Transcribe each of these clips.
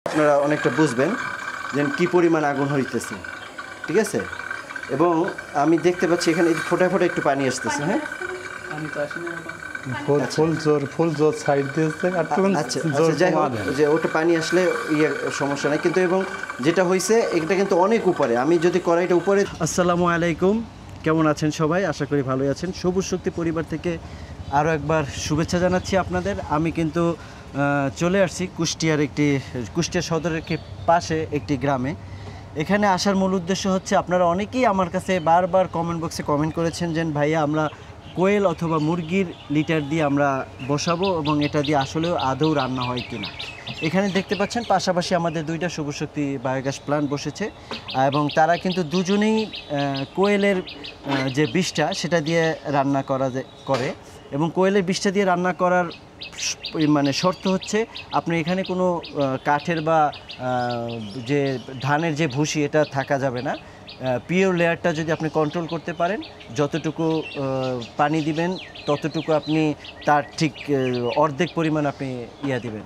আপনারা অনেকটা বুঝবেন যে কি পরিমাণ আগুন হইতেছে, ঠিক আছে। এবং আমি দেখতে পাচ্ছি এখানে ফোটায় ফোটায় একটু পানি আসতেছে। হ্যাঁ, ফুল জোর সাইড দিয়েছে আর আচ্ছা যাই হোক, যে ওটা পানি আসলে সমস্যা নাই, কিন্তু এবং যেটা হয়েছে এটা কিন্তু অনেক উপরে। আমি যদি কড়াইটা উপরে। আসসালামু আলাইকুম, কেমন আছেন সবাই? আশা করি ভালোই আছেন। সবুজ শক্তি পরিবার থেকে আরও একবার শুভেচ্ছা জানাচ্ছি আপনাদের। আমি কিন্তু চলে আসছি কুষ্টিয়া সদরের পাশে একটি গ্রামে। এখানে আসার মূল উদ্দেশ্য হচ্ছে, আপনারা অনেকেই আমার কাছে বারবার কমেন্ট বক্সে কমেন্ট করেছেন যে ভাইয়া আমরা কোয়েল অথবা মুরগির লিটার দিয়ে আমরা বসাবো এবং এটা দিয়ে আসলেও আদৌ রান্না হয় কিনা। এখানে দেখতে পাচ্ছেন পাশাপাশি আমাদের দুইটা সবুজ শক্তি বায়োগ্যাস প্ল্যান্ট বসেছে এবং তারা কিন্তু দুজনেই কোয়েলের যে বিষটা সেটা দিয়ে রান্না করে এবং কোয়েলের বিষটা দিয়ে রান্না করার মানে শর্ত হচ্ছে আপনি এখানে কোনো কাঠের বা যে ধানের যে ভুসি এটা থাকা যাবে না। পিওর লেয়ারটা যদি আপনি কন্ট্রোল করতে পারেন, যতটুকু পানি দিবেন ততটুকু আপনি তার ঠিক অর্ধেক পরিমাণ আপনি দিবেন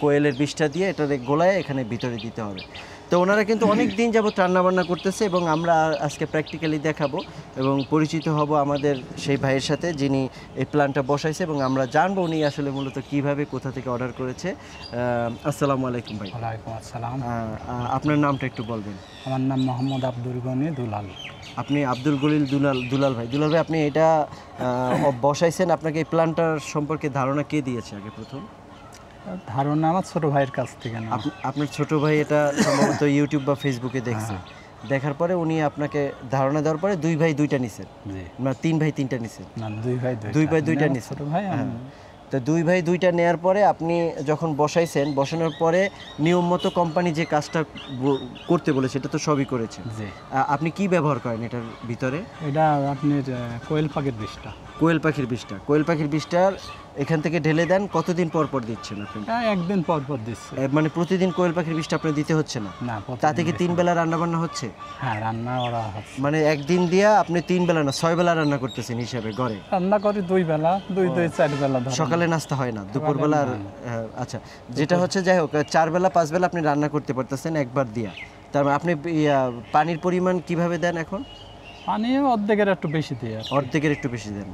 কোয়েলের বিষটা দিয়ে এটার গোলায় এখানে ভিতরে দিতে হবে। তো ওনারা কিন্তু অনেক দিন যাবত রান্নাবান্না করতেছে এবং আমরা আজকে প্র্যাকটিক্যালি দেখাবো এবং পরিচিত হব আমাদের সেই ভাইয়ের সাথে যিনি এই প্ল্যানটা বসাইছে এবং আমরা জানবো উনি আসলে মূলত কীভাবে কোথা থেকে অর্ডার করেছে। আসসালামু আলাইকুম ভাই। ওয়ালাইকুম আসসালাম। আপনার নামটা একটু বলবেন? আমার নাম মোহাম্মদ আব্দুল গনি দুলাল। আপনি আব্দুল গলিল দুলাল ভাই। দুলাল ভাই, আপনি এটা বসাইছেন, আপনাকে এই প্ল্যানটার সম্পর্কে ধারণা কে দিয়েছে আগে প্রথম? ধারণা আমার ছোট ভাইয়ের কাছ থেকে। আপনার ছোট ভাই এটা সম্ভবত ইউটিউব বা ফেসবুকে দেখছে, দেখার পরে উনি আপনাকে ধারণা দেওয়ার পরে দুই ভাই দুইটা নিছেন, না তিন ভাই তিনটা নিছেন? না, দুই ভাই দুইটা নিছেন। তো দুই ভাই দুইটা নেয়ার পরে আপনি যখন বসানোর পরে নিয়ম মতো কোম্পানি যে কাজটা করতে বলেছে এটা তো সবই করেছে। আপনি কি ব্যবহার করেন এটার ভিতরে? এটা আপনার কোয়েল পাখির বিষটা। কোয়েল পাখির বিষটার এখান থেকে ঢেলে দেন। কতদিন পর পর দিচ্ছেন আপনি? একদিন পর পর দিচ্ছে। মানে প্রতিদিন কোয়েল পাখির বিষটা আপনার দিতে হচ্ছে না? না। তাতে কি 3 বেলা রান্না বান্না হচ্ছে? হ্যাঁ, রান্না করা হচ্ছে। মানে একদিন দিয়া আপনি 3 বেলা না 6 বেলা রান্না করতেছেন হিসাবে ঘরে? রান্না করি 2 বেলা, 4 বেলা। সকালে নাস্তা হয় না, দুপুরবেলা? আচ্ছা, যেটা হচ্ছে যাই হোক 4 বেলা 5 বেলা আপনি রান্না করতে পারতেছেন একবার দিয়া। তার মানে আপনি পানির পরিমাণ কিভাবে দেন এখন? পানি অর্ধেকের একটু বেশি দেন।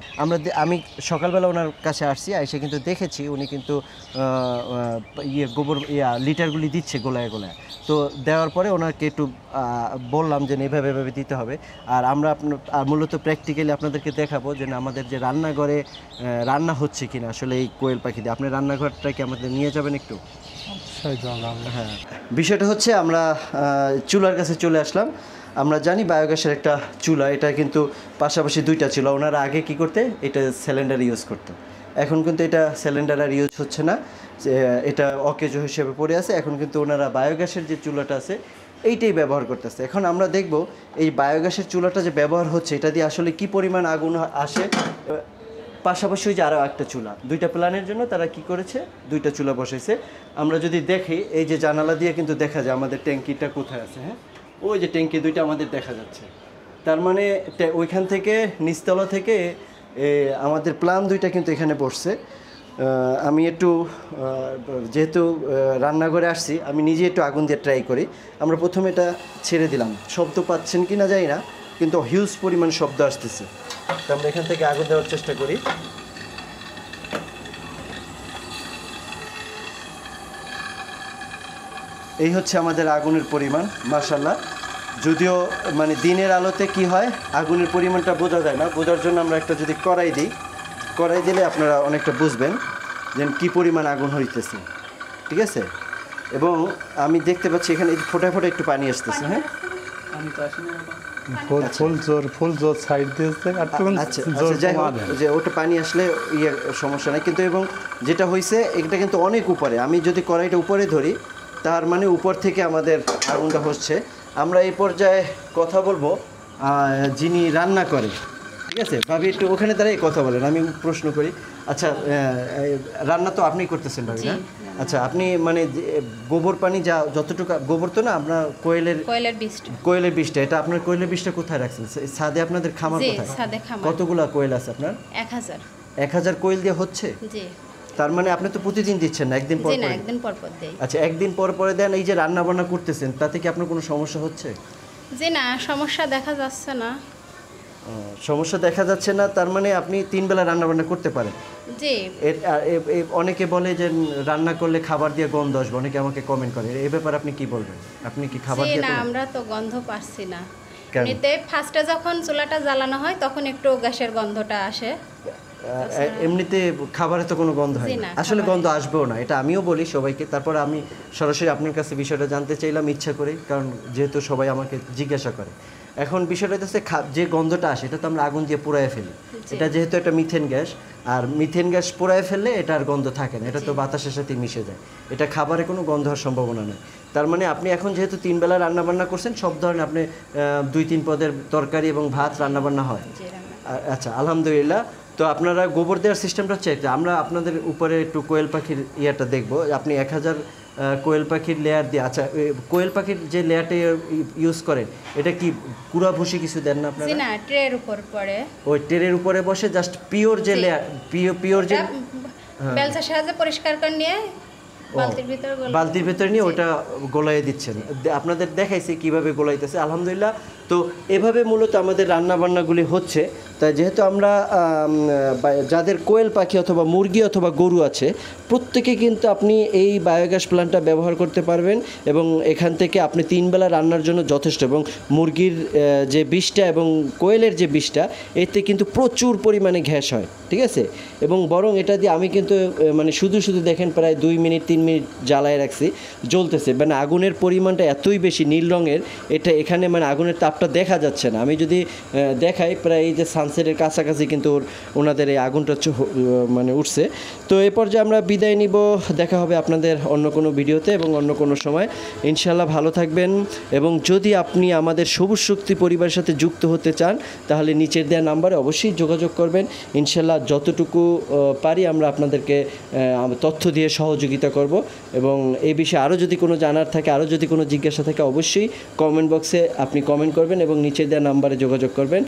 আমি সকালবেলা ওনার কাছে আসছি, এসে কিন্তু দেখেছি উনি কিন্তু গোবর লিটারগুলি দিচ্ছে গোলায়। তো দেওয়ার পরে ওনাকে একটু বললাম যে এভাবে দিতে হবে। আর আমরা মূলত প্র্যাকটিক্যালি আপনাদেরকে দেখাবো যে আমাদের যে রান্নাঘরে রান্না হচ্ছে কিনা আসলে এই কোয়েল পাখি দিয়ে। আপনি রান্নাঘরটাকে আমাদের নিয়ে যাবেন একটু? হ্যাঁ, বিষয়টা হচ্ছে আমরা চুলার কাছে চলে আসলাম। আমরা জানি বায়োগ্যাসের একটা চুলা, এটা কিন্তু পাশাপাশি দুইটা ছিল। ওনারা আগে কি করতে, এটা সিলিন্ডার ইউজ করতো। এখন কিন্তু এটা সিলিন্ডার আর ইউজ হচ্ছে না, এটা অকেজো হিসেবে পড়ে আছে। এখন কিন্তু ওনারা বায়োগ্যাসের যে চুলাটা আছে এইটাই ব্যবহার করতেছে। এখন আমরা দেখব এই বায়োগ্যাসের চুলাটা যে ব্যবহার হচ্ছে এটা দিয়ে আসলে কি পরিমাণ আগুন আসে। পাশাপাশি ওই যে আরও একটা চুলা, দুইটা প্ল্যানের জন্য তারা কি করেছে, দুইটা চুলা বসাইছে। আমরা যদি দেখি এই যে জানালা দিয়ে কিন্তু দেখা যায় আমাদের ট্যাঙ্কিটা কোথায় আছে। হ্যাঁ, ওই যে ট্যাঙ্কি দুইটা আমাদের দেখা যাচ্ছে। তার মানে ওইখান থেকে নিচতলা থেকে আমাদের প্ল্যান দুইটা কিন্তু এখানে বসছে। আমি একটু যেহেতু রান্নাঘরে আসছি, আমি নিজে একটু আগুন দিয়ে ট্রাই করি। আমরা প্রথমে এটা ছেড়ে দিলাম, শব্দ পাচ্ছেন কি না জানি না, কিন্তু হিউজ পরিমাণ শব্দ আসতেছে। তো আমরা এখান থেকে আগুন দেওয়ার চেষ্টা করি। এই হচ্ছে আমাদের আগুনের পরিমাণ, মাশাআল্লাহ। যদিও মানে দিনের আলোতে কি হয় আগুনের পরিমাণটা বোঝা যায় না, বোঝার জন্য আমরা একটা যদি কড়াই দিলে আপনারা অনেকটা বুঝবেন যে কি পরিমাণ আগুন হইতেছে, ঠিক আছে। এবং আমি দেখতে পাচ্ছি এখানে ফোটায় ফোটায় একটু পানি আসতেছে। হ্যাঁ, ফুল জোর সাইড দিয়েছে আর আচ্ছা যাই হোক, যে ওটা পানি আসলে সমস্যা নাই, কিন্তু এবং যেটা হয়েছে এটা কিন্তু অনেক উপরে। আমি যদি কড়াইটা উপরে ধরি তার মানে উপর থেকে আমাদের আগুনটা হচ্ছে। আমরা এই পর্যায়ে কথা বলবো যিনি রান্না করে, ঠিক আছে। ভাবি একটু ওখানে দাঁড়িয়ে কথা বলেন, আমি প্রশ্ন করি। আচ্ছা, রান্না তো আপনিই করতেছেন ভাবি, না? আচ্ছা, আপনি মানে গোবর পানি যা যতটুকু গোবর তো না, আপনার কোয়েলের বিষটা, এটা আপনার কোয়েলের বিষটা কোথায় রাখছেন? ছাদে আপনাদের খামার কোথায়? ছাদে খামার। কতগুলা কোয়েল আছে আপনার? 1000। 1000 কোয়েল দিয়ে হচ্ছে? জি। তার মানে আপনি তো প্রতিদিন দিচ্ছেন না, একদিন পর জি না, পর? একদিন পর পর দেই। আচ্ছা, একদিন পর পরে দেন। এই যে রান্না বান্না করতেছেন তাতে কি আপনার কোনো সমস্যা হচ্ছে? জি না, সমস্যা দেখা যাচ্ছে না। সমস্যা দেখা যাচ্ছে না, তার মানে আপনি 3 বেলা রান্না বান্না করতে পারেন। জি অনেকে বলে যে রান্না করলে খাবার দিয়ে গন্ধ আসবে, অনেকে আমাকে কমেন্ট করে, এই ব্যাপারে আপনি কি বলবেন? আপনি কি খাবার জি দিয়ে না, করেন? আমরা তো গন্ধ পাচ্ছি না। কেন? এমনিতে ফার্স্টে যখন চুলাটা জ্বালানো হয় তখন একটু গ্যাসের গন্ধটা আসে। এমনিতে খাবারে তো কোনো গন্ধ হয় জি না, না, আসলে খাবারে। গন্ধ আসবেও না, এটা আমিও বলি সবাইকে। তারপর আমি সরাসরি আপনার কাছে বিষয়টা জানতে চাইলাম ইচ্ছা করে, কারণ যেহেতু সবাই আমাকে জিজ্ঞাসা করে। এখন বিষয়টা হচ্ছে যে গন্ধটা আসে এটা তো আমরা আগুন দিয়ে পোড়ায় ফেলি। এটা যেহেতু একটা মিথেন গ্যাস, আর মিথেন গ্যাস পোড়ায় ফেললে এটা আর গন্ধ থাকে না, এটা তো বাতাসের সাথে মিশে যায়, এটা খাবারে কোনো গন্ধ হওয়ার সম্ভাবনা নেই। তার মানে আপনি এখন যেহেতু 3 বেলা রান্না বান্না করছেন, সব ধরনের আপনি 2-3 পদের তরকারি এবং ভাত রান্না বান্না হয়। জি রান্না। আচ্ছা, আলহামদুলিল্লাহ। তো আপনারা গোবর দেওয়ার সিস্টেমটা হচ্ছে একটা, আমরা আপনাদের উপরে একটু কোয়েল পাখির ইয়েটা দেখবো। আপনি 1000 কোয়েল পাখির লেয়ার দিয়ে, আচ্ছা কোয়েল পাখির যে লেয়ারটা ইউজ করেন এটা কি কুড়া ভুসি কিছু দেন না জি আপনারা? না, ট্রের উপর পড়ে। ওই ট্রের উপরে বসে জাস্ট পিওর যে লেয়ার, পিওর যে বেলচার সাহায্যে পরিষ্কার করে নিয়ে বালতির ভিতর বালতির ভেতরে নিয়ে ওটা গোলাইয়ে দিচ্ছেন। আপনাদের দেখাইছি কিভাবে গোলাইতেছে, আলহামদুলিল্লাহ। তো এভাবে মূলত আমাদের রান্না বান্নাগুলি হচ্ছে। তাই যেহেতু আমরা যাদের কোয়েল পাখি অথবা মুরগি অথবা গরু আছে, প্রত্যেকে কিন্তু আপনি এই বায়োগ্যাস প্ল্যান্টটা ব্যবহার করতে পারবেন, এবং এখান থেকে আপনি 3 বেলা রান্নার জন্য যথেষ্ট। এবং মুরগির যে বিষটা এবং কোয়েলের যে বিষটা, এতে কিন্তু প্রচুর পরিমাণে গ্যাস হয়, ঠিক আছে? এবং বরং এটা দিয়ে আমি কিন্তু মানে শুধু দেখেন প্রায় 2 মিনিট 3 মিনিট জ্বালায় রাখছি, জ্বলতেছে। মানে আগুনের পরিমাণটা এতই বেশি নীল রঙের, এটা এখানে মানে আগুনের তাপটা দেখা যাচ্ছে না। আমি যদি দেখাই, প্রায় এই যে সানসেটের কাছাকাছি কিন্তু ওনাদের এই আগুনটা মানে উঠছে। তো এই পর্যায়ে আমরা বিদায় নিব, দেখা হবে আপনাদের অন্য কোনো ভিডিওতে এবং অন্য কোনো সময়। ইনশাল্লাহ ভালো থাকবেন, এবং যদি আপনি আমাদের সবুজ শক্তি পরিবারের সাথে যুক্ত হতে চান তাহলে নিচের দেওয়া নাম্বারে অবশ্যই যোগাযোগ করবেন। ইনশাল্লাহ যতটুকু পারি আমরা আপনাদেরকে তথ্য দিয়ে সহযোগিতা করব, এবং এই বিষয়ে আরও যদি কোনো জানার থাকে, আরও যদি কোনো জিজ্ঞাসা থাকে, অবশ্যই কমেন্ট বক্সে আপনি কমেন্ট করবেন এবং নিচে দেওয়া নাম্বারে যোগাযোগ করবেন।